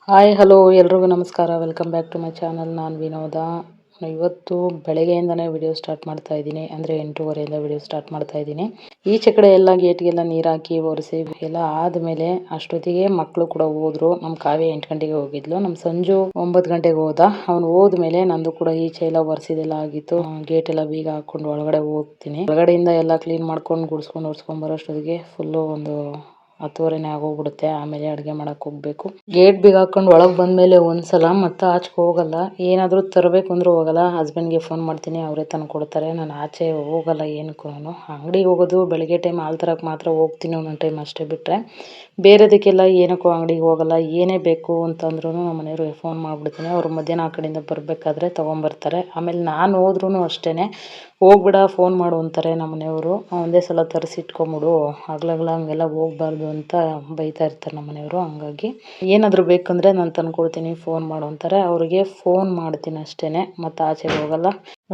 Hi hello ಎಲ್ರಿಗೂ ನಮಸ್ಕಾರ. Welcome back to my channel. ನಾನು ವಿನೋದ. ಇವತ್ತು ಬೆಳಗ್ಗೆಯಿಂದನೇ ವಿಡಿಯೋ ಸ್ಟಾರ್ಟ್ ಮಾಡ್ತಾ ಇದ್ದೀನಿ. ಅಂದರೆ 8:30 ವಿಡಿಯೋ ಸ್ಟಾರ್ಟ್ ಮಾಡ್ತಾ ಇದ್ದೀನಿ. ಈಚೆ ಕಡೆ ಎಲ್ಲ ಗೇಟ್ಗೆಲ್ಲ ನೀರು ಹಾಕಿ ಒರೆಸಿ ಎಲ್ಲ ಆದಮೇಲೆ ಅಷ್ಟೊತ್ತಿಗೆ ಮಕ್ಕಳು ಕೂಡ ಹೋದ್ರು. ನಮ್ಮ ಕಾವ್ಯ 8 ಗಂಟೆಗೆ ಹೋಗಿದ್ಲು, ನಮ್ಮ ಸಂಜು 9 ಗಂಟೆಗೆ ಹೋದ. ಅವನು ಹೋದ್ಮೇಲೆ ನಂದು ಕೂಡ ಈಚೆ ಎಲ್ಲ ಒರೆಸಿದೆಲ್ಲ ಆಗಿತ್ತು. ಗೇಟ್ ಎಲ್ಲ ಬೀಗ ಹಾಕೊಂಡು ಒಳಗಡೆ ಹೋಗ್ತೀನಿ. ಒಳಗಡೆಯಿಂದ ಎಲ್ಲ ಕ್ಲೀನ್ ಮಾಡ್ಕೊಂಡು ಗುಡಿಸ್ಕೊಂಡು ಒರೆಸ್ಕೊಂಡು ಬರೋಷ್ಟೊತ್ತಿಗೆ ಫುಲ್ಲು ಒಂದು 10:30 ಆಗೋಗ್ಬಿಡುತ್ತೆ. ಆಮೇಲೆ ಅಡುಗೆ ಮಾಡಕ್ಕೆ ಹೋಗ್ಬೇಕು. ಗೇಟ್ ಬೀಗ ಹಾಕೊಂಡು ಒಳಗೆ ಬಂದಮೇಲೆ ಒಂದ್ಸಲ ಮತ್ತೆ ಆಚೆಗೆ ಹೋಗಲ್ಲ. ಏನಾದರೂ ತರಬೇಕು ಅಂದ್ರೂ ಹೋಗಲ್ಲ. ಹಸ್ಬೆಂಡ್ಗೆ ಫೋನ್ ಮಾಡ್ತೀನಿ, ಅವರೇ ತಂದು ಕೊಡ್ತಾರೆ. ನಾನು ಆಚೆ ಹೋಗಲ್ಲ ಏನಕ್ಕೂ. ಅಂಗಡಿಗೆ ಹೋಗೋದು ಬೆಳಗ್ಗೆ ಟೈಮ್ ಹಾಲು ತರಕ್ಕೆ ಮಾತ್ರ ಹೋಗ್ತೀನಿ ಒಂದೊಂದು ಟೈಮ್ ಅಷ್ಟೇ. ಬಿಟ್ಟರೆ ಬೇರೆದಕ್ಕೆಲ್ಲ ಏನಕ್ಕೂ ಅಂಗಡಿಗೆ ಹೋಗಲ್ಲ. ಏನೇ ಬೇಕು ಅಂತಂದ್ರೂ ನಮ್ಮ ಮನೆಯವ್ರಿಗೆ ಫೋನ್ ಮಾಡಿಬಿಡ್ತೀನಿ. ಅವರು ಮಧ್ಯಾಹ್ನ ಆ ಕಡೆಯಿಂದ ಬರಬೇಕಾದ್ರೆ ತೊಗೊಂಬರ್ತಾರೆ. ಆಮೇಲೆ ನಾನು ಹೋದ್ರೂ ಅಷ್ಟೇ, ಹೋಗ್ಬಿಡ ಫೋನ್ ಮಾಡು ಅಂತಾರೆ ನಮ್ಮ ಮನೆಯವರು. ಒಂದೇ ಸಲ ತರಿಸಿಟ್ಕೊಂಬಿಡು, ಹಗ್ಲಗ್ಲ ಹಂಗೆಲ್ಲ ಹೋಗ್ಬಾರ್ದು ಅಂತ ಬೈತಾ ಇರ್ತಾರೆ ನಮ್ಮ ಮನೆಯವರು. ಹಂಗಾಗಿ ಏನಾದರೂ ಬೇಕಂದರೆ ನಾನು ತಂದ್ಕೊಡ್ತೀನಿ, ಫೋನ್ ಮಾಡು ಅಂತಾರೆ. ಅವರಿಗೆ ಫೋನ್ ಮಾಡ್ತೀನಿ ಅಷ್ಟೇ, ಮತ್ತು ಆಚೆಗೆ ಹೋಗಲ್ಲ.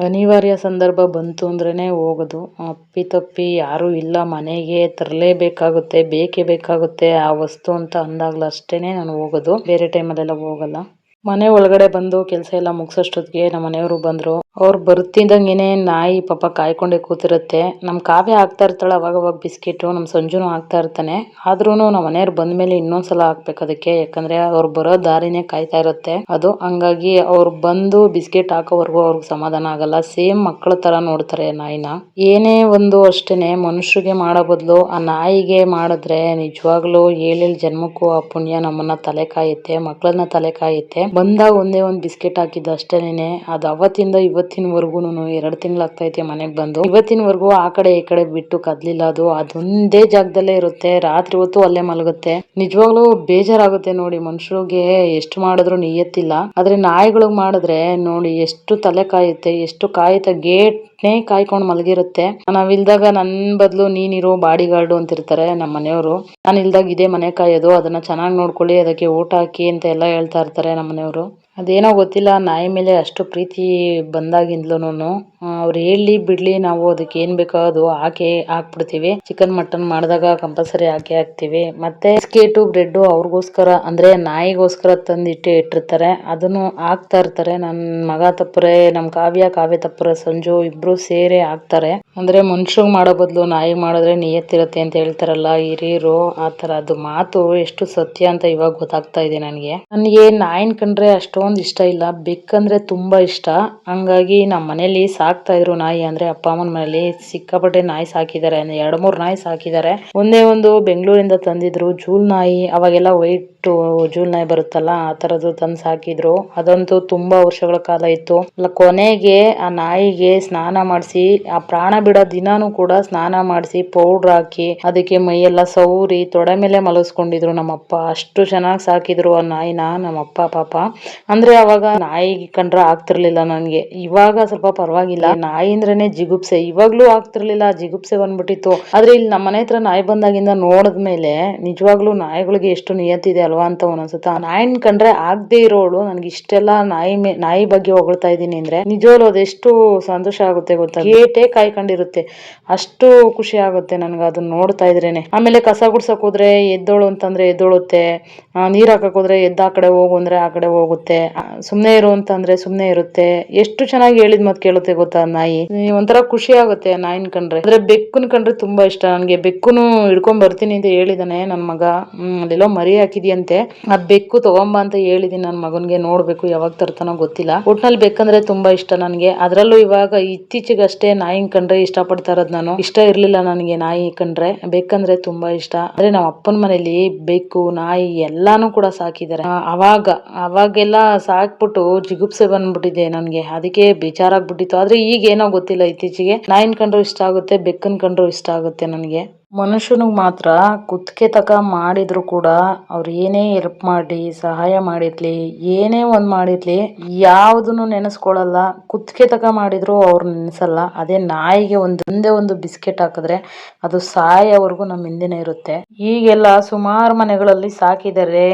ಅನಿವಾರ್ಯ ಸಂದರ್ಭ ಬಂತು ಅಂದ್ರೇ ಹೋಗೋದು. ಅಪ್ಪಿತಪ್ಪಿ ಯಾರೂ ಇಲ್ಲ ಮನೆಗೆ ತರಲೇಬೇಕಾಗುತ್ತೆ, ಬೇಕೇ ಬೇಕಾಗುತ್ತೆ ಆ ವಸ್ತು ಅಂತ ಅಂದಾಗಲೂ ಅಷ್ಟೇ ನಾನು ಹೋಗೋದು. ಬೇರೆ ಟೈಮಲ್ಲೆಲ್ಲ ಹೋಗಲ್ಲ. ಮನೆ ಒಳಗಡೆ ಬಂದು ಕೆಲಸ ಎಲ್ಲ ಮುಗಿಸೋಷ್ಟೊತ್ತಿಗೆ ನಮ್ಮ ಮನೆಯವರು ಬಂದರು. ಅವ್ರು ಬರ್ತಿದ್ದಂಗೆ ನಾಯಿ ಪಾಪ ಕಾಯ್ಕೊಂಡೇ ಕೂತಿರುತ್ತೆ. ನಮ್ಮ ಕಾವ್ಯ ಹಾಕ್ತಾ ಇರ್ತಾಳೆ ಅವಾಗವಾಗ ಬಿಸ್ಕೆಟು, ನಮ್ಮ ಸಂಜುನು ಹಾಕ್ತಾ ಇರ್ತಾನೆ. ಆದ್ರೂ ನಮ್ಮ ಮನೆಯವ್ರು ಬಂದಮೇಲೆ ಇನ್ನೊಂದ್ಸಲ ಹಾಕ್ಬೇಕು ಅದಕ್ಕೆ, ಯಾಕಂದರೆ ಅವ್ರು ಬರೋ ದಾರಿನೇ ಕಾಯ್ತಾ ಇರುತ್ತೆ ಅದು. ಹಂಗಾಗಿ ಅವ್ರು ಬಂದು ಬಿಸ್ಕೆಟ್ ಹಾಕೋವರೆಗೂ ಅವ್ರಿಗೆ ಸಮಾಧಾನ ಆಗಲ್ಲ. ಸೇಮ್ ಮಕ್ಕಳ ಥರ ನೋಡ್ತಾರೆ ನಾಯಿನ. ಏನೇ ಒಂದು ಅಷ್ಟೇ, ಮನುಷ್ಯರಿಗೆ ಮಾಡೋ ಬದಲು ಆ ನಾಯಿಗೆ ಮಾಡಿದ್ರೆ ನಿಜವಾಗ್ಲೂ 7 ಜನ್ಮಕ್ಕೂ ಆ ಪುಣ್ಯ ನಮ್ಮನ್ನ ತಲೆ ಕಾಯುತ್ತೆ, ಮಕ್ಕಳನ್ನ ತಲೆ ಕಾಯುತ್ತೆ. ಬಂದಾಗ ಒಂದೇ ಒಂದು ಬಿಸ್ಕೆಟ್ ಹಾಕಿದ್ದು ಅಷ್ಟೇನೆ. ಅದು ಅವತ್ತಿಂದ ಇವತ್ತಿನವರೆಗೂ 2 ತಿಂಗಳಾಗ್ತೈತೆ ಮನೆಗೆ ಬಂದು. ಇವತ್ತಿನವರೆಗೂ ಆ ಕಡೆ ಈ ಕಡೆ ಬಿಟ್ಟು ಕದ್ಲಿಲ್ಲ. ಅದು ಅದೊಂದೇ ಜಾಗದಲ್ಲೇ ಇರುತ್ತೆ. ರಾತ್ರಿ ಹೊತ್ತು ಅಲ್ಲೇ ಮಲಗುತ್ತೆ. ನಿಜವಾಗ್ಲೂ ಬೇಜಾರಾಗುತ್ತೆ ನೋಡಿ. ಮನುಷ್ಯರಿಗೆ ಎಷ್ಟು ಮಾಡಿದ್ರು ನಿಯತ್ತಿಲ್ಲ, ಆದ್ರೆ ನಾಯಿಗಳಿಗೆ ಮಾಡಿದ್ರೆ ನೋಡಿ ಎಷ್ಟು ತಲೆ ಕಾಯುತ್ತೆ, ಎಷ್ಟು ಕಾಯುತ್ತೆ. ಗೇಟ್ನೇ ಕಾಯ್ಕೊಂಡು ಮಲಗಿರುತ್ತೆ. ನಾವಿಲ್ದಾಗ ನನ್ ಬದಲು ನೀನಿರೋ ಬಾಡಿ ಗಾರ್ಡು ಅಂತಿರ್ತಾರೆ ನಮ್ಮ ಮನೆಯವರು. ನಾನು ಇಲ್ದಾಗ ಇದೇ ಮನೆ ಕಾಯೋದು, ಅದನ್ನ ಚೆನ್ನಾಗಿ ನೋಡ್ಕೊಳ್ಳಿ, ಅದಕ್ಕೆ ಊಟ ಹಾಕಿ ಅಂತ ಎಲ್ಲ ಹೇಳ್ತಾ ಇರ್ತಾರೆ ನಮ್ಮ ಮನೆಯವರು. ಅದೇನೋ ಗೊತ್ತಿಲ್ಲ, ನಾಯಿ ಮೇಲೆ ಅಷ್ಟು ಪ್ರೀತಿ ಬಂದಾಗಿಂದಲೂ ಅವ್ರು ಹೇಳಿ ಬಿಡ್ಲಿ, ನಾವು ಅದಕ್ಕೆ ಏನ್ ಬೇಕೋ ಅದು ಹಾಕ್ಬಿಡ್ತೀವಿ. ಚಿಕನ್ ಮಟನ್ ಮಾಡಿದಾಗ ಕಂಪಲ್ಸರಿ ಹಾಕ್ತೀವಿ. ಮತ್ತೆ ಬಿಸ್ಕೆಟು ಬ್ರೆಡ್ ಅವ್ರಿಗೋಸ್ಕರ ಅಂದ್ರೆ ನಾಯಿಗೋಸ್ಕರ ಇಟ್ಟಿರ್ತಾರೆ, ಅದನ್ನು ಹಾಕ್ತಾ ಇರ್ತಾರೆ. ನನ್ನ ಮಗ ತಪ್ಪರೆ, ನಮ್ಮ ಕಾವ್ಯ ತಪ್ಪರೆ, ಸಂಜು ಇಬ್ರು ಸೇರಿ ಹಾಕ್ತಾರೆ. ಅಂದ್ರೆ ಮನುಷ್ಯಗ್ ಮಾಡೋ ಬದಲು ನಾಯಿ ಮಾಡಿದ್ರೆ ನಿಯತ್ತಿರುತ್ತೆ ಅಂತ ಹೇಳ್ತಾರಲ್ಲ ಹಿರಿಯರು, ಆ ತರ. ಅದು ಮಾತು ಎಷ್ಟು ಸತ್ಯ ಅಂತ ಇವಾಗ ಗೊತ್ತಾಗ್ತಾ ಇದೆ ನನಗೆ. ನಾಯಿನ್ ಕಂಡ್ರೆ ಅಷ್ಟೊಂದು ಇಷ್ಟ ಇಲ್ಲ, ಬೆಕ್ಕಂದ್ರೆ ತುಂಬಾ ಇಷ್ಟ. ಹಂಗಾಗಿ ನಮ್ಮ ಮನೇಲಿ ಸಾಕ್ತಾ ಇದ್ರು ನಾಯಿ. ಅಂದ್ರೆ ಅಪ್ಪ ಅಮ್ಮನ ಮನೇಲಿ ಸಿಕ್ಕಾಪಟ್ಟೆ ನಾಯಿ ಸಾಕಿದ್ದಾರೆ. 2-3 ನಾಯಿ ಸಾಕಿದ್ದಾರೆ. ಒಂದೇ ಒಂದು ಬೆಂಗಳೂರಿಂದ ತಂದಿದ್ರು ಜೂಲ್ ನಾಯಿ. ಅವಾಗೆಲ್ಲ ವೈಟ್ ಜೂಲ್ ನಾಯಿ ಬರುತ್ತಲ್ಲ, ಆ ತರದ್ದು ತಂದು ಸಾಕಿದ್ರು. ಅದಂತೂ ತುಂಬಾ ವರ್ಷಗಳ ಕಾಲ ಇತ್ತು. ಕೊನೆಗೆ ಆ ನಾಯಿಗೆ ಸ್ನಾನ ಮಾಡಿಸಿ, ಆ ಪ್ರಾಣ ಬಿಡೋ ದಿನಾನು ಕೂಡ ಸ್ನಾನ ಮಾಡಿಸಿ ಪೌಡ್ರ್ ಹಾಕಿ ಅದಕ್ಕೆ ಮೈಯೆಲ್ಲ ಸೌರಿ ತೊಡೆ ಮೇಲೆ ಮಲಗಿಸ್ಕೊಂಡಿದ್ರು ನಮ್ಮಪ್ಪ. ಅಷ್ಟು ಚೆನ್ನಾಗಿ ಸಾಕಿದ್ರು ಆ ನಾಯಿನ ನಮ್ಮಪ್ಪ ಪಾಪ. ಅಂದ್ರೆ ಅವಾಗ ನಾಯಿ ಕಂಡ್ರೆ ಆಗ್ತಿರ್ಲಿಲ್ಲ ನನ್ಗೆ. ಇವಾಗ ಸ್ವಲ್ಪ ಪರವಾಗಿಲ್ಲ, ನಾಯಿ ಅಂದ್ರೇನೆ ಜಿಗುಪ್ಸೆ. ಇವಾಗ್ಲೂ ಆಗ್ತಿರ್ಲಿಲ್ಲ, ಜಿಗುಪ್ಸೆ ಬಂದ್ಬಿಟ್ಟಿತ್ತು. ಆದ್ರೆ ಇಲ್ಲಿ ನಮ್ಮ ಮನೆ ಹತ್ರ ನಾಯಿ ಬಂದಾಗಿಂದ ನೋಡಿದ್ಮೇಲೆ ನಿಜವಾಗ್ಲೂ ನಾಯಿಗಳಿಗೆ ಎಷ್ಟು ನಿಯತ್ತಿದೆ ಅಲ್ವಾ ಅಂತ ಒಂದೊಂದ್ಸತ. ನಾಯಿನ್ ಕಂಡ್ರೆ ಆಗದೆ ಇರೋಳು ನನ್ಗೆ ಇಷ್ಟೆಲ್ಲ ನಾಯಿ ಬಗ್ಗೆ ಹೊಗಳ್ತಾ ಇದೀನಿ ಅಂದ್ರೆ ನಿಜವಾಗ್ಲೂ ಅದೆಷ್ಟು ಸಂತೋಷ ಆಗುತ್ತೆ ಗೊತ್ತಾ. ಗೇಟೇ ಕಾಯ್ಕೊಂಡಿರುತ್ತೆ, ಅಷ್ಟು ಖುಷಿ ಆಗುತ್ತೆ ನನ್ಗೆ ಅದನ್ನ ನೋಡ್ತಾ ಇದ್ರೇನೆ. ಆಮೇಲೆ ಕಸ ಗುಡ್ಸಕ್ ಹೋದ್ರೆ ಎದ್ದೋಳು ಅಂತಂದ್ರೆ ಎದ್ದೋಳುತ್ತೆ, ನೀರ್ ಹಾಕಕ್ ಹೋದ್ರೆ ಎದ್ದ ಆ ಕಡೆ ಹೋಗು ಅಂದ್ರೆ ಆ ಕಡೆ ಹೋಗುತ್ತೆ, ಸುಮ್ನೆ ಇರು ಅಂತಂದ್ರೆ ಸುಮ್ನೆ ಇರುತ್ತೆ. ಎಷ್ಟು ಚೆನ್ನಾಗಿ ಹೇಳಿದ್ ಮತ್ ಕೇಳುತ್ತೆ ಗೊತ್ತಾ ನಾಯಿ. ಒಂಥರ ಖುಷಿ ಆಗುತ್ತೆ ನಾಯಿನ್ ಕಂಡ್ರೆ. ಆದ್ರೆ ಬೆಕ್ಕನ್ ಕಂಡ್ರೆ ತುಂಬಾ ಇಷ್ಟ ನನ್ಗೆ. ಬೆಕ್ಕುನು ಹಿಡ್ಕೊಂಡ್ ಬರ್ತೀನಿ ಅಂತ ಹೇಳಿದಾನೆ ನನ್ ಮಗ. ಅಲ್ಲೆಲ್ಲೋ ಮರಿ ಹಾಕಿದ್ಯಂತೆ, ಆ ಬೆಕ್ಕು ತಗೊಂಬ ಅಂತ ಹೇಳಿದೀನಿ ನನ್ ಮಗನ್ಗೆ. ನೋಡ್ಬೇಕು ಯಾವಾಗ ತರ್ತಾನೋ ಗೊತ್ತಿಲ್ಲ. ಒಟ್ನಲ್ಲಿ ಬೆಕ್ಕಂದ್ರೆ ತುಂಬಾ ಇಷ್ಟ ನನ್ಗೆ. ಅದ್ರಲ್ಲೂ ಇವಾಗ ಇತ್ತೀಚೆಗಷ್ಟೇ ನಾಯಿನ್ ಕಂಡ್ರೆ ಇಷ್ಟ ಪಡ್ತಾ ಇರೋದ್ ನಾನು. ಇಷ್ಟ ಇರ್ಲಿಲ್ಲ ನನಗೆ ನಾಯಿ ಕಂಡ್ರೆ, ಬೆಕ್ಕಂದ್ರೆ ತುಂಬಾ ಇಷ್ಟ. ಅಂದ್ರೆ ನಮ್ಮ ಅಪ್ಪನ ಮನೇಲಿ ಬೆಕ್ಕು ನಾಯಿ ಎಲ್ಲಾನು ಕೂಡ ಸಾಕಿದ್ದಾರೆ. ಅವಾಗೆಲ್ಲ ಸಾಕ್ಬಿಟ್ಟು ಜಿಗುಪ್ಸೆ ಬಂದ್ಬಿಟ್ಟಿದೆ ನನ್ಗೆ, ಅದಕ್ಕೆ ಬೇಜಾರಾಗ್ಬಿಟ್ಟಿತ್ತು. ಆದ್ರೆ ಈಗ ಏನೋ ಗೊತ್ತಿಲ್ಲ, ಇತ್ತೀಚೆಗೆ ನಾಯಿನ್ ಕಂಡ್ರು ಇಷ್ಟ ಆಗುತ್ತೆ, ಬೆಕ್ಕನ್ ಕಂಡ್ರು ಇಷ್ಟ ಆಗುತ್ತೆ ನನಗೆ. ಮನುಷ್ಯನಿಗೆ ಮಾತ್ರ ಕುತ್ತಿಗೆ ತಕ ಮಾಡಿದ್ರು ಕೂಡ ಅವ್ರು ಏನೇ ಹೆಲ್ಪ್ ಮಾಡಿ ಸಹಾಯ ಮಾಡಿರ್ಲಿ, ಏನೇ ಒಂದ್ ಮಾಡಿರ್ಲಿ, ಯಾವ್ದನ್ನು ನೆನೆಸ್ಕೊಳಲ್ಲ. ಕುತ್ತಿಗೆ ತಕ ಮಾಡಿದ್ರು ಅವ್ರು ನೆನೆಸಲ್ಲ. ಅದೇ ನಾಯಿಗೆ ಒಂದೇ ಒಂದು ಬಿಸ್ಕೆಟ್ ಹಾಕಿದ್ರೆ ಅದು ಸಾಯೋವರೆಗೂ ನಮ್ಮ ಹಿಂದೆನೆ ಇರುತ್ತೆ. ಈಗೆಲ್ಲ ಸುಮಾರು ಮನೆಗಳಲ್ಲಿ ಸಾಕಿದ್ದಾರೆ.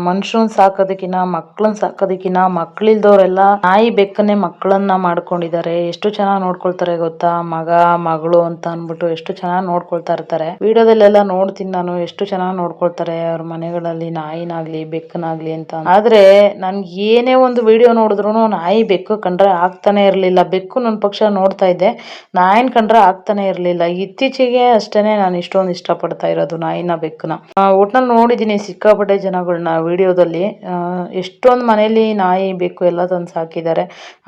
ಮನುಷ್ಯನ್ ಸಾಕೋದಕ್ಕಿನ್ನ ಮಕ್ಳನ್ ಸಾಕೋದಕ್ಕಿನ್ನ ಮಕ್ಳಿಲ್ದವ್ರೆಲ್ಲ ನಾಯಿ ಬೆಕ್ಕನ್ನೇ ಮಕ್ಕಳನ್ನ ಮಾಡ್ಕೊಂಡಿದ್ದಾರೆ. ಎಷ್ಟು ಚೆನ್ನಾಗಿ ನೋಡ್ಕೊಳ್ತಾರೆ ಗೊತ್ತಾ, ಮಗ ಮಗಳು ಅಂತ ಅನ್ಬಿಟ್ಟು ಎಷ್ಟು ಚೆನ್ನಾಗಿ ನೋಡ್ಕೊಳ್ತಾ ಇರ್ತಾರೆ. ನೋಡ್ಕೊಳ್ತಾರೆ. ವಿಡಿಯೋದಲ್ಲೆಲ್ಲ ನೋಡ್ತೀನಿ ನಾನು, ಎಷ್ಟು ಚೆನ್ನಾಗಿ ನೋಡ್ಕೊಳ್ತಾರೆ ಅವ್ರ ಮನೆಗಳಲ್ಲಿ ನಾಯಿನಾಗ್ಲಿ ಬೆಕ್ಕನಾಗ್ಲಿ ಅಂತ. ಆದ್ರೆ ನನ್ಗೆ ಏನೇ ಒಂದು ವಿಡಿಯೋ ನೋಡಿದ್ರು ನಾಯಿ ಬೆಕ್ಕು ಕಂಡ್ರೆ ಆಗ್ತಾನೆ ಇರ್ಲಿಲ್ಲ. ಬೆಕ್ಕು ನನ್ನ ಪಕ್ಷ ನೋಡ್ತಾ ಇದ್ದೆ, ನಾಯಿನ ಕಂಡ್ರೆ ಆಗ್ತಾನೆ ಇರ್ಲಿಲ್ಲ. ಇತ್ತೀಚೆಗೆ ಅಷ್ಟೇನೆ ನಾನು ಇಷ್ಟೊಂದು ಇಷ್ಟಪಡ್ತಾ ಇರೋದು ನಾಯಿನ ಬೆಕ್ಕನ. ಒಟ್ನಲ್ಲಿ ನೋಡಿದೀನಿ ಸಿಕ್ಕಾಪಟ್ಟೆ ಜನಗಳನ್ನ ವಿಡಿಯೋದಲ್ಲಿ. ಎಷ್ಟೊಂದು ಮನೇಲಿ ನಾಯಿ ಬೆಕ್ಕು ಎಲ್ಲ ತಂದು ಸಾಕಿದ್ದಾರೆ.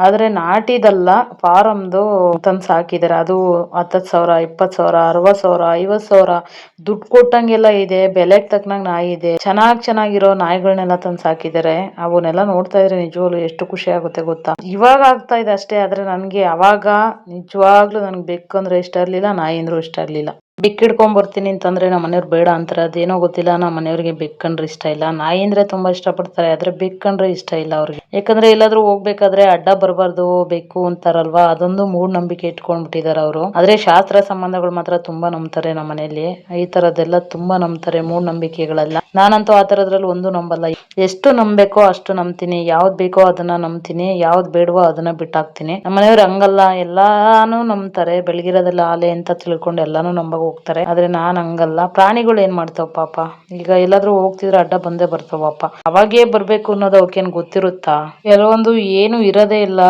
ಆದ್ರೆ ನಾಟಿದಲ್ಲ, ಫಾರಮ್ದು ತಂದು ಸಾಕಿದ್ದಾರೆ. ಅದು 10,000, 20,000, 60,000, 50,000 ದುಡ್ಡು ಕೊಟ್ಟಂಗೆಲ್ಲ ಇದೆ. ಬೆಲೆಗೆ ತಕ್ಕನಾಗ ನಾಯಿ ಇದೆ. ಚೆನ್ನಾಗಿರೋ ನಾಯಿಗಳನ್ನೆಲ್ಲ ತಂದು ಸಾಕಿದ್ದಾರೆ. ಅವನ್ನೆಲ್ಲ ನೋಡ್ತಾ ಇದ್ರೆ ನಿಜವಾಗ್ಲು ಎಷ್ಟು ಖುಷಿ ಆಗುತ್ತೆ ಗೊತ್ತಾ. ಇವಾಗ ಆಗ್ತಾ ಇದೆ ಅಷ್ಟೇ. ಆದ್ರೆ ನನ್ಗೆ ಅವಾಗ ನಿಜವಾಗ್ಲೂ ನನ್ಗೆ ಬೆಕ್ಕು ಅಂದ್ರೆ ಇಷ್ಟ ಇರ್ಲಿಲ್ಲ, ನಾಯಿ ಅಂದ್ರೂ ಇಷ್ಟ ಇರ್ಲಿಲ್ಲ. ಬೆಕ್ಕು ಹಿಡ್ಕೊಂಡ್ ಬರ್ತೀನಿ ಅಂತಂದ್ರೆ ನಮ್ಮ ಮನೆಯವ್ರು ಬೇಡ ಅಂತಾರೆ. ಅದೇನೋ ಗೊತ್ತಿಲ್ಲ, ನಮ್ಮ ಮನೆಯವ್ರಿಗೆ ಬೆಕ್ಕಂಡ್ರೆ ಇಷ್ಟ ಇಲ್ಲ. ನಾಯಿ ಅಂದ್ರೆ ತುಂಬಾ ಇಷ್ಟಪಡ್ತಾರೆ, ಆದ್ರೆ ಬೆಕ್ಕಂಡ್ರೆ ಇಷ್ಟ ಇಲ್ಲ ಅವ್ರಿಗೆ. ಯಾಕಂದ್ರೆ ಎಲ್ಲಾದ್ರೂ ಹೋಗ್ಬೇಕಾದ್ರೆ ಅಡ್ಡ ಬರಬಾರ್ದು ಬೆಕ್ಕು ಅಂತಾರಲ್ವಾ, ಅದೊಂದು ಮೂಢನಂಬಿಕೆ ಇಟ್ಕೊಂಡ್ಬಿಟ್ಟಿದ್ದಾರೆ ಅವರು. ಆದ್ರೆ ಶಾಸ್ತ್ರ ಸಂಬಂಧಗಳು ಮಾತ್ರ ತುಂಬಾ ನಂಬ್ತಾರೆ ನಮ್ಮ ಮನೆಯಲ್ಲಿ. ಈ ತರದ್ದೆಲ್ಲ ತುಂಬಾ ನಂಬ್ತಾರೆ ಮೂಢನಂಬಿಕೆಗಳೆಲ್ಲ. ನಾನಂತೂ ಆ ತರದ್ರಲ್ಲಿ ಒಂದು ನಂಬಲ್ಲ. ಎಷ್ಟು ನಂಬಬೇಕೋ ಅಷ್ಟು ನಂಬ್ತೀನಿ. ಯಾವ್ದು ಬೇಕೋ ಅದನ್ನ ನಂಬ್ತೀನಿ, ಯಾವ್ದು ಬೇಡವೋ ಅದನ್ನ ಬಿಟ್ಟಾಕ್ತೀನಿ. ನಮ್ಮ ಮನೆಯವ್ರು ಹಂಗಲ್ಲ, ಎಲ್ಲಾನು ನಂಬ್ತಾರೆ. ಬೆಳಗಿರೋದೆಲ್ಲ ಆಲೆ ಅಂತ ತಿಳ್ಕೊಂಡು ಎಲ್ಲಾನು ನಂಬ ಹೋಗ್ತಾರೆ. ಆದ್ರೆ ನಾನ್ ಹಂಗಲ್ಲ. ಪ್ರಾಣಿಗಳು ಏನ್ ಮಾಡ್ತಾವ ಪಾಪ, ಈಗ ಎಲ್ಲಾದ್ರೂ ಹೋಗ್ತಿದ್ರೆ ಅಡ್ಡ ಬಂದೇ ಬರ್ತಾವಪ್ಪ. ಅವಾಗೇ ಬರ್ಬೇಕು ಅನ್ನೋದು ಅವಕ್ಕೇನ್ ಗೊತ್ತಿರುತ್ತಾ? ಕೆಲವೊಂದು ಏನು ಇರೋದೇ ಇಲ್ಲ,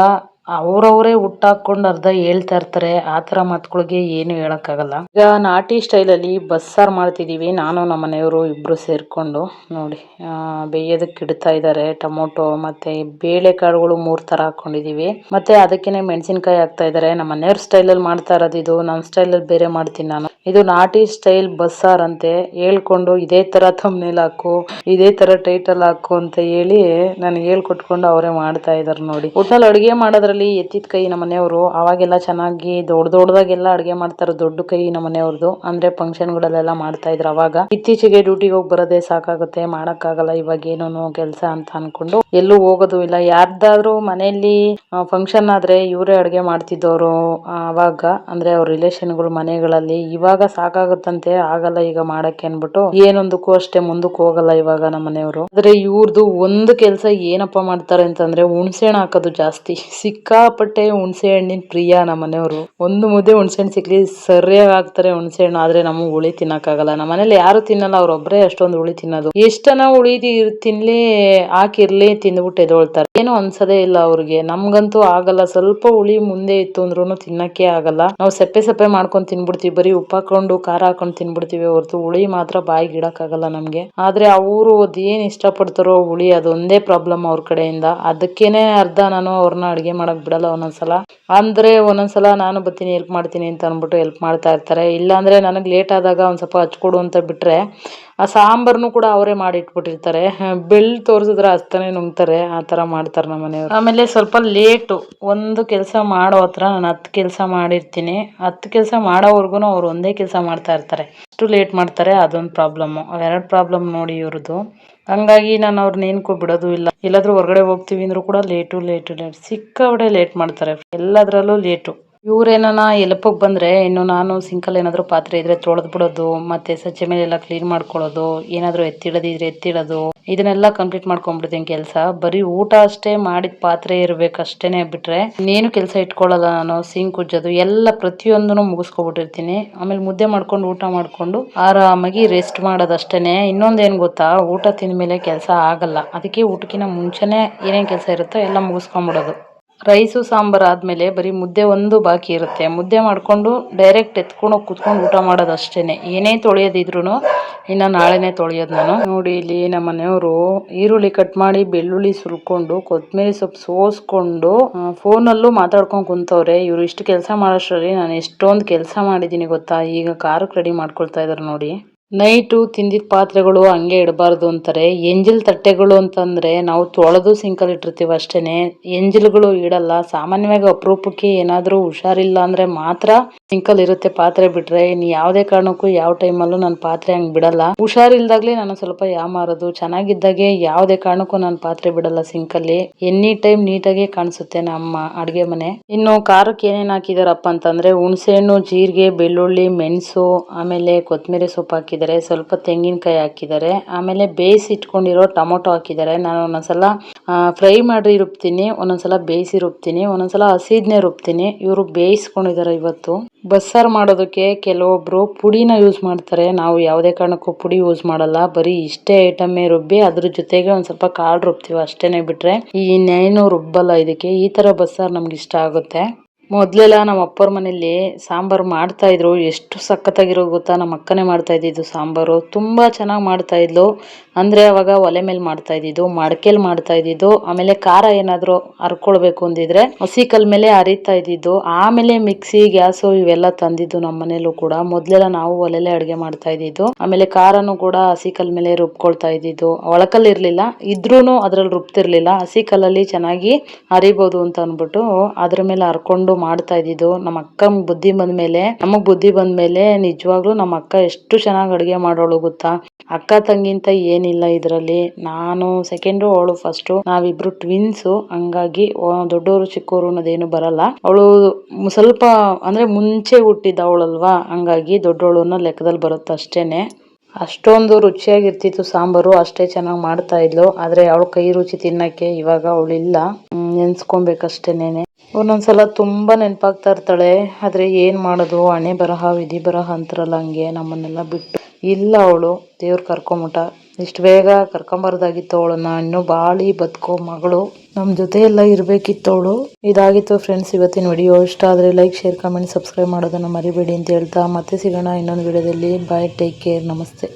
ಅವ್ರವ್ರೇ ಹುಟ್ಟಾಕೊಂಡು ಅರ್ಧ ಹೇಳ್ತಾ ಇರ್ತಾರೆ. ಆತರ ಮಾತುಗಳಿಗೆ ಏನು ಹೇಳಕ್ಕಾಗಲ್ಲ. ಈಗ ನಾಟಿ ಸ್ಟೈಲಲ್ಲಿ ಬಸ್ಸಾರು ಮಾಡ್ತಿದೀವಿ ನಾನು ನಮ್ಮ ಮನೆಯವರು ಇಬ್ರು ಸೇರ್ಕೊಂಡು. ನೋಡಿ ಬೇಯೋದಕ್ಕೆ ಇಡ್ತಾ ಇದ್ದಾರೆ. ಟೊಮೊಟೊ ಮತ್ತೆ ಬೇಳೆಕಾಳುಗಳು 3 ತರ ಹಾಕೊಂಡಿದೀವಿ. ಮತ್ತೆ ಅದಕ್ಕೇನೆ ಮೆಣಸಿನಕಾಯಿ ಹಾಕ್ತಾ ಇದ್ದಾರೆ. ನಮ್ಮ ಮನೆಯವ್ರ ಸ್ಟೈಲಲ್ಲಿ ಮಾಡ್ತಾ ಇರೋದು ಇದು. ನನ್ನ ಸ್ಟೈಲಲ್ಲಿ ಬೇರೆ ಮಾಡ್ತೀನಿ ನಾನು. ಇದು ನಾಟಿ ಸ್ಟೈಲ್ ಬಸ್ಸಾರ್ ಅಂತೆ ಹೇಳ್ಕೊಂಡು, ಇದೇ ತರ ಥಂಬ್ನೇಲ್ ಹಾಕು, ಇದೇ ತರ ಟೈಟಲ್ ಹಾಕು ಅಂತ ಹೇಳಿ ನನಗೆ ಹೇಳ್ಕೊಟ್ಕೊಂಡು ಅವರೇ ಮಾಡ್ತಾ ಇದಾರೆ ನೋಡಿ. ಒಟ್ನಲ್ಲಿ ಅಡುಗೆ ಮಾಡೋದ್ರಲ್ಲಿ ಎತ್ತಿದ ಕೈ ನಮ್ಮ ಮನೆಯವರು. ಅವಾಗೆಲ್ಲ ಚೆನ್ನಾಗಿ ದೊಡ್ಡದಾಗೆಲ್ಲ ಅಡುಗೆ ಮಾಡ್ತಾರೆ. ದೊಡ್ಡ ಕೈ ನಮ್ಮ ಮನೆಯವ್ರದ್ದು. ಅಂದ್ರೆ ಫಂಕ್ಷನ್ಗಳಲ್ಲೆಲ್ಲ ಮಾಡ್ತಾ ಇದ್ರು ಅವಾಗ. ಇತ್ತೀಚೆಗೆ ಡ್ಯೂಟಿಗೆ ಹೋಗಿ ಬರೋದೇ ಸಾಕಾಗುತ್ತೆ, ಮಾಡಕ್ಕಾಗಲ್ಲ ಇವಾಗ ಏನೂನು ಕೆಲಸ ಅಂತ ಅನ್ಕೊಂಡು ಎಲ್ಲೂ ಹೋಗೋದು ಇಲ್ಲ. ಯಾರ್ದಾದ್ರೂ ಮನೆಯಲ್ಲಿ ಫಂಕ್ಷನ್ ಆದ್ರೆ ಇವರೇ ಅಡುಗೆ ಮಾಡ್ತಿದ್ದವರು ಅವಾಗ, ಅಂದ್ರೆ ಅವ್ರ ರಿಲೇಷನ್ಗಳು ಮನೆಗಳಲ್ಲಿ. ಇವಾಗ ಸಾಕಾಗುತ್ತಂತೆ, ಆಗಲ್ಲ ಈಗ ಮಾಡಕ್ಕೆ ಅನ್ಬಿಟ್ಟು ಏನೊಂದಕ್ಕೂ ಅಷ್ಟೇ ಮುಂದಕ್ಕೆ ಹೋಗಲ್ಲ ಇವಾಗ ನಮ್ಮ ಮನೆಯವರು. ಆದ್ರೆ ಇವ್ರದ್ದು ಒಂದು ಕೆಲಸ ಏನಪ್ಪಾ ಮಾಡ್ತಾರೆ ಅಂತಂದ್ರೆ ಹುಣಸೆ ಹಣ್ಣು ಹಾಕೋದು ಜಾಸ್ತಿ. ಸಿಕ್ಕಾಪಟ್ಟೆ ಹುಣಸೆ ಹಣ್ಣಿನ ಪ್ರಿಯ ನಮ್ಮ ಮನೆಯವರು. ಒಂದು ಮುದ್ದೆ ಹುಣಸೆ ಹಣ್ಣು ಸಿಕ್ಲಿ ಸರಿಯಾಗಿ ಹಾಕ್ತಾರೆ ಹುಣಸೆ ಹಣ್ಣು. ಆದ್ರೆ ನಮಗೆ ಹುಳಿ ತಿನ್ನಕ್ಕಾಗಲ್ಲ. ನಮ್ಮ ಮನೇಲಿ ಯಾರು ತಿನ್ನಲ್ಲ, ಅವ್ರೊಬ್ರೆ ಅಷ್ಟೊಂದು ಹುಳಿ ತಿನ್ನೋದು. ಎಷ್ಟನ ಹುಳಿ ತಿನ್ಲಿ ಹಾಕಿರ್ಲಿ ತಿಂದ್ಬಿಟ್ಟು ಎದೊಳ್ತಾರೆ. ಏನು ಅನ್ಸದೇ ಇಲ್ಲ ಅವ್ರಿಗೆ. ನಮ್ಗಂತೂ ಆಗಲ್ಲ. ಸ್ವಲ್ಪ ಹುಳಿ ಮುಂದೆ ಇತ್ತು ಅಂದ್ರೂ ತಿನ್ನಕ್ಕೆ ಆಗಲ್ಲ. ನಾವು ಸಪ್ಪೆ ಮಾಡ್ಕೊಂಡು ತಿನ್ಬಿಡ್ತೀವಿ. ಬರೀ ಉಪ್ಪು ಹಾಕೊಂಡು ಖಾರ ಹಾಕೊಂಡು ತಿನ್ಬಿಡ್ತೀವಿ ಹೊರತು ಹುಳಿ ಮಾತ್ರ ಬಾಯಿಗೆ ಇಡಕ್ಕಾಗಲ್ಲ ನಮ್ಗೆ. ಆದ್ರೆ ಅವರು ಅದೇನ್ ಇಷ್ಟಪಡ್ತಾರೋ ಹುಳಿ, ಅದೊಂದೇ ಪ್ರಾಬ್ಲಮ್ ಅವ್ರ ಕಡೆಯಿಂದ. ಅದಕ್ಕೇನೆ ಅರ್ಧ ನಾನು ಅವ್ರನ್ನ ಅಡುಗೆ ಮಾಡಕ್ ಬಿಡಲ್ಲ ಒಂದೊಂದ್ಸಲ. ಅಂದ್ರೆ ಒಂದೊಂದ್ಸಲ ನಾನು ಬರ್ತೀನಿ ಹೆಲ್ಪ್ ಮಾಡ್ತೀನಿ ಅಂತ ಅನ್ಬಿಟ್ಟು ಹೆಲ್ಪ್ ಮಾಡ್ತಾ ಇರ್ತಾರೆ. ಇಲ್ಲಾಂದ್ರೆ ನನಗೆ ಲೇಟ್ ಆದಾಗ ಒಂದ್ ಸ್ವಲ್ಪ ಹಚ್ಕೊಡು ಅಂತ ಬಿಟ್ರೆ ಆ ಸಾಂಬಾರ್ನು ಕೂಡ ಅವರೇ ಮಾಡಿ ಇಟ್ಬಿಟ್ಟಿರ್ತಾರೆ. ಬೆಳ್ಳು ತೋರ್ಸಿದ್ರೆ ಹಸ್ತಾನೆ ನುಂಗ್ತಾರೆ. ಆ ತರ ಮಾಡ್ತಾರೆ ನಮ್ಮ ಮನೆಯವರು. ಆಮೇಲೆ ಸ್ವಲ್ಪ ಲೇಟು ಒಂದು ಕೆಲಸ ಮಾಡೋ ಹತ್ರ ನಾನು 10 ಕೆಲಸ ಮಾಡಿರ್ತೀನಿ. 10 ಕೆಲಸ ಮಾಡೋವರ್ಗು ಅವ್ರು ಒಂದೇ ಕೆಲಸ ಮಾಡ್ತಾ ಇರ್ತಾರೆ. ಅಷ್ಟು ಲೇಟ್ ಮಾಡ್ತಾರೆ. ಅದೊಂದು ಪ್ರಾಬ್ಲಮ್. ಅವೆರಡು ಪ್ರಾಬ್ಲಮ್ ನೋಡಿ ಇವ್ರದ್ದು. ಹಂಗಾಗಿ ನಾನು ಅವ್ರನ್ನ ಏನ್ಕೋ ಬಿಡೋದು ಇಲ್ಲ. ಎಲ್ಲಾದ್ರೂ ಹೊರಗಡೆ ಹೋಗ್ತೀವಿ ಅಂದ್ರೂ ಕೂಡ ಲೇಟು ಸಿಕ್ಕಾಬಡೆ ಲೇಟ್ ಮಾಡ್ತಾರೆ. ಎಲ್ಲದ್ರಲ್ಲೂ ಲೇಟು. ಇವ್ರೇನ ಎಲ್ಪಕ್ಕೆ ಬಂದ್ರೆ ಇನ್ನು ನಾನು ಸಿಂಕಲ್ಲಿ ಏನಾದ್ರು ಪಾತ್ರೆ ಇದ್ರೆ ತೊಳೆದ್ ಬಿಡೋದು, ಮತ್ತೆ ಸಜ್ಜೆ ಮೇಲೆ ಎಲ್ಲ ಕ್ಲೀನ್ ಮಾಡ್ಕೊಳ್ಳೋದು, ಏನಾದ್ರು ಎತ್ತಿಡೋದಿದ್ರೆ ಎತ್ತಿಡೋದು, ಇದನ್ನೆಲ್ಲ ಕಂಪ್ಲೀಟ್ ಮಾಡ್ಕೊಂಡ್ಬಿಡ್ತೀನಿ ಕೆಲಸ. ಬರೀ ಊಟ ಅಷ್ಟೇ ಮಾಡಿದ ಪಾತ್ರೆ ಇರ್ಬೇಕಷ್ಟೇನೆ ಬಿಟ್ರೆ ಇನ್ನೇನು ಕೆಲಸ ಇಟ್ಕೊಳ್ಳಲ್ಲ ನಾನು. ಸಿಂಕ್ ಉಜ್ಜೋದು ಎಲ್ಲ ಪ್ರತಿಯೊಂದನ್ನು ಮುಗಿಸ್ಕೊಬಿಟ್ಟಿರ್ತೀನಿ. ಆಮೇಲೆ ಮುದ್ದೆ ಮಾಡ್ಕೊಂಡು ಊಟ ಮಾಡ್ಕೊಂಡು ಆರಾಮಾಗಿ ರೆಸ್ಟ್ ಮಾಡೋದಷ್ಟೇನೆ. ಇನ್ನೊಂದೇನು ಗೊತ್ತಾ, ಊಟ ತಿಂದ್ಮೇಲೆ ಕೆಲಸ ಆಗಲ್ಲ. ಅದಕ್ಕೆ ಊಟಕ್ಕಿಂತ ಮುಂಚೆನೆ ಏನೇನು ಕೆಲಸ ಇರುತ್ತೋ ಎಲ್ಲ ಮುಗಿಸ್ಕೊಂಡ್ಬಿಡೋದು. ರೈಸು ಸಾಂಬಾರು ಆದ್ಮೇಲೆ ಬರೀ ಮುದ್ದೆ ಒಂದು ಬಾಕಿ ಇರುತ್ತೆ. ಮುದ್ದೆ ಮಾಡ್ಕೊಂಡು ಡೈರೆಕ್ಟ್ ಎತ್ಕೊಂಡು ಹೋಗಿ ಕುತ್ಕೊಂಡು ಊಟ ಮಾಡೋದು ಅಷ್ಟೇನೆ. ಏನೇ ತೊಳೆಯೋದಿದ್ರು ಇನ್ನು ನಾಳೆನೇ ತೊಳೆಯೋದು ನಾನು. ನೋಡಿ ಇಲ್ಲಿ ನಮ್ಮ ಮನೆಯವರು ಈರುಳ್ಳಿ ಕಟ್ ಮಾಡಿ ಬೆಳ್ಳುಳ್ಳಿ ಸುಲ್ಕೊಂಡು ಕೊತ್ತಂಬರಿ ಸೊಪ್ಪು ಸೋಸ್ಕೊಂಡು ಫೋನಲ್ಲೂ ಮಾತಾಡ್ಕೊಂಡು ಕುಂತವ್ರೆ. ಇವ್ರು ಇಷ್ಟು ಕೆಲಸ ಮಾಡೋಷ್ಟರಲ್ಲಿ ನಾನು ಎಷ್ಟೊಂದು ಕೆಲಸ ಮಾಡಿದ್ದೀನಿ ಗೊತ್ತಾ. ಈಗ ಖಾರಕ್ಕೆ ರೆಡಿ ಮಾಡ್ಕೊಳ್ತಾ ಇದಾರೆ ನೋಡಿ. ನೈಟು ತಿಂದಿದ್ದ ಪಾತ್ರೆಗಳು ಹಂಗೆ ಇಡಬಾರ್ದು ಅಂತಾರೆ. ಎಂಜಿಲ್ ತಟ್ಟೆಗಳು ಅಂತಂದ್ರೆ ನಾವು ತೊಳೆದು ಸಿಂಕಲ್ಲಿ ಇಟ್ಟಿರ್ತೀವಿ ಅಷ್ಟೇನೆ. ಎಂಜಿಲ್ಗಳು ಇಡಲ್ಲ. ಸಾಮಾನ್ಯವಾಗಿ ಅಪರೂಪಕ್ಕೆ ಏನಾದ್ರೂ ಹುಷಾರಿಲ್ಲ ಅಂದ್ರೆ ಮಾತ್ರ ಸಿಂಕಲ್ಲಿ ಇರುತ್ತೆ ಪಾತ್ರೆ. ಬಿಟ್ರೆ ಇನ್ನು ಯಾವುದೇ ಕಾರಣಕ್ಕೂ ಯಾವ ಟೈಮಲ್ಲೂ ನಾನು ಪಾತ್ರೆ ಹಂಗೆ ಬಿಡಲ್ಲ. ಹುಷಾರಿಲ್ದಾಗ್ಲೇ ನಾನು ಸ್ವಲ್ಪ ಯಾಮಾರೋದು. ಚೆನ್ನಾಗಿದ್ದಾಗೆ ಯಾವುದೇ ಕಾರಣಕ್ಕೂ ನಾನು ಪಾತ್ರೆ ಬಿಡಲ್ಲ ಸಿಂಕಲ್ಲಿ. ಎನಿ ಟೈಮ್ ನೀಟಾಗೆ ಕಾಣಿಸುತ್ತೆ ನಮ್ಮ ಅಡುಗೆ ಮನೆ. ಇನ್ನು ಖಾರಕ್ಕೆ ಏನೇನು ಹಾಕಿದಾರಪ್ಪ ಅಂತಂದ್ರೆ ಹುಣಸೆ ಹಣ್ಣು, ಜೀರಿಗೆ, ಬೆಳ್ಳುಳ್ಳಿ, ಮೆಣಸು, ಆಮೇಲೆ ಕೊತ್ತಂಬರಿ ಸೊಪ್ಪು ಹಾಕಿದ್ದಾರೆ. ಸ್ವಲ್ಪ ತೆಂಗಿನಕಾಯಿ ಹಾಕಿದ್ದಾರೆ. ಆಮೇಲೆ ಬೇಯಿಸಿ ಇಟ್ಕೊಂಡಿರೋ ಟೊಮೊಟೊ ಹಾಕಿದ್ದಾರೆ. ನಾನು ಒಂದೊಂದ್ಸಲ ಫ್ರೈ ಮಾಡಿ ರುಬ್ತೀನಿ, ಒಂದೊಂದ್ಸಲ ಬೇಯಿಸಿ ರುಬ್ತೀನಿ, ಒಂದೊಂದ್ಸಲ ಹಸಿದ್ನೇ ರುಬ್ತೀನಿ. ಇವರು ಬೇಯಿಸ್ಕೊಂಡಿದ್ದಾರೆ ಇವತ್ತು. ಬಸ್ಸಾರು ಮಾಡೋದಕ್ಕೆ ಕೆಲವೊಬ್ರು ಪುಡಿನ ಯೂಸ್ ಮಾಡ್ತಾರೆ. ನಾವು ಯಾವುದೇ ಕಾರಣಕ್ಕೂ ಪುಡಿ ಯೂಸ್ ಮಾಡಲ್ಲ. ಬರೀ ಇಷ್ಟೇ ಐಟಮೇ ರುಬ್ಬಿ ಅದ್ರ ಜೊತೆಗೆ ಒಂದ್ ಸ್ವಲ್ಪ ಕಾಳು ರುಬ್ತೀವಿ ಅಷ್ಟೇನೆ, ಬಿಟ್ರೆ ಇನ್ನೇನು ರುಬ್ಬಲ್ಲ ಇದಕ್ಕೆ. ಈ ತರ ಬಸ್ಸಾರು ನಮ್ಗೆ ಇಷ್ಟ ಆಗುತ್ತೆ. ಮೊದ್ಲೆಲ್ಲ ನಮ್ಮ ಅಪ್ಪರ ಮನೇಲಿ ಸಾಂಬಾರು ಮಾಡ್ತಾ ಇದ್ರು, ಎಷ್ಟು ಸಖತ್ತಾಗಿರೋ ಗೊತ್ತಾ. ನಮ್ಮ ಅಕ್ಕನೇ ಮಾಡ್ತಾ ಇದ್ದಿದ್ದು ಸಾಂಬಾರು, ತುಂಬಾ ಚೆನ್ನಾಗಿ ಮಾಡ್ತಾ ಇದ್ಲು. ಅಂದ್ರೆ ಅವಾಗ ಒಲೆ ಮೇಲೆ ಮಾಡ್ತಾ ಇದ್ದಿದ್ದು, ಮಡಕೆಲ್ ಮಾಡ್ತಾ ಇದ್ದಿದ್ದು. ಆಮೇಲೆ ಖಾರ ಏನಾದ್ರು ಹರ್ಕೊಳ್ಬೇಕು ಅಂದಿದ್ರೆ ಹಸಿ ಕಲ್ ಮೇಲೆ ಅರಿತಾ ಇದ್ದಿದ್ದು. ಆಮೇಲೆ ಮಿಕ್ಸಿ, ಗ್ಯಾಸು ಇವೆಲ್ಲ ತಂದಿದ್ದು ನಮ್ಮ ಮನೇಲೂ ಕೂಡ. ಮೊದ್ಲೆಲ್ಲ ನಾವು ಒಲೆಲೆ ಅಡ್ಗೆ ಮಾಡ್ತಾ ಇದ್ದಿದ್ದು. ಆಮೇಲೆ ಖಾರನು ಕೂಡ ಹಸಿ ಕಲ್ ಮೇಲೆ ರುಬ್ಕೊಳ್ತಾ ಇದ್ದಿದ್ದು. ಒಳಕಲ್ ಇರ್ಲಿಲ್ಲ, ಇದ್ರೂನು ಅದ್ರಲ್ಲಿ ರುಬ್ತಿರ್ಲಿಲ್ಲ. ಹಸಿ ಕಲ್ಲಲ್ಲಿ ಚೆನ್ನಾಗಿ ಅರಿಬಹುದು ಅಂತ ಅನ್ಬಿಟ್ಟು ಅದ್ರ ಮೇಲೆ ಹರ್ಕೊಂಡು ಮಾಡ್ತಾ ಇದ್ದಿದ್ದು. ನಮ್ಮ ಅಕ್ಕಂಗ್ ಬುದ್ಧಿ ಬಂದ್ಮೇಲೆ, ನಮಗ್ ಬುದ್ಧಿ ಬಂದ್ಮೇಲೆ ನಿಜವಾಗ್ಲೂ ನಮ್ಮ ಅಕ್ಕ ಎಷ್ಟು ಚೆನ್ನಾಗಿ ಅಡ್ಗೆ ಮಾಡೋಳು ಗೊತ್ತಾ. ಅಕ್ಕ ತಂಗಿಂತ ಏನಿಲ್ಲ ಇದ್ರಲ್ಲಿ. ನಾನು ಸೆಕೆಂಡು, ಅವಳು ಫಸ್ಟು. ನಾವಿಬ್ರು ಟ್ವಿನ್ಸು. ಹಂಗಾಗಿ ದೊಡ್ಡವರು ಚಿಕ್ಕವರು ಅನ್ನೋದೇನು ಬರಲ್ಲ. ಅವಳು ಸ್ವಲ್ಪ ಅಂದ್ರೆ ಮುಂಚೆ ಹುಟ್ಟಿದವಳಲ್ವಾ, ಹಂಗಾಗಿ ದೊಡ್ಡವಳು ಅನ್ನೋ ಲೆಕ್ಕದಲ್ಲಿ ಬರುತ್ತೆ ಅಷ್ಟೇನೆ. ಅಷ್ಟೊಂದು ರುಚಿಯಾಗಿರ್ತಿತ್ತು ಸಾಂಬಾರು, ಅಷ್ಟೇ ಚೆನ್ನಾಗಿ ಮಾಡ್ತಾ ಇದ್ಲು. ಆದ್ರೆ ಅವಳ ಕೈ ರುಚಿ ತಿನ್ನಕ್ಕೆ ಇವಾಗ ಅವಳಿಲ್ಲ, ನೆನ್ಸ್ಕೊಬೇಕಷ್ಟೇನೇನೆ. ಒಂದೊಂದ್ಸಲ ತುಂಬಾ ನೆನಪಾಗ್ತಾ ಇರ್ತಾಳೆ. ಆದ್ರೆ ಏನ್ ಮಾಡೋದು, ಹಣೆ ಬರಹ ವಿಧಿ ಬರಹ ಅಂತಾರಲ್ಲ, ಹಂಗೆ ನಮ್ಮನ್ನೆಲ್ಲ ಬಿಟ್ಟು ಇಲ್ಲ ಅವಳು. ದೇವ್ರು ಕರ್ಕೊಂಬಿಟ್ಟ. ಇಷ್ಟು ಬೇಗ ಕರ್ಕೊಂಬಾರ್ದಾಗಿತ್ತು ಅವಳನ್ನ. ಇನ್ನೂ ಬಾಳಿ ಬದುಕೋ ಮಗಳು, ನಮ್ ಜೊತೆ ಎಲ್ಲ ಇರ್ಬೇಕಿತ್ತು ಅವಳು. ಇದಾಗಿತ್ತು ಫ್ರೆಂಡ್ಸ್ ಇವತ್ತಿನ ವಿಡಿಯೋ. ಇಷ್ಟ ಆದ್ರೆ ಲೈಕ್, ಶೇರ್, ಕಮೆಂಟ್, ಸಬ್ಸ್ಕ್ರೈಬ್ ಮಾಡೋದನ್ನ ಮರಿಬೇಡಿ ಅಂತ ಹೇಳ್ತಾ ಮತ್ತೆ ಸಿಗೋಣ ಇನ್ನೊಂದು ವಿಡಿಯೋದಲ್ಲಿ. ಬಾಯ್, ಟೇಕ್ ಕೇರ್, ನಮಸ್ತೆ.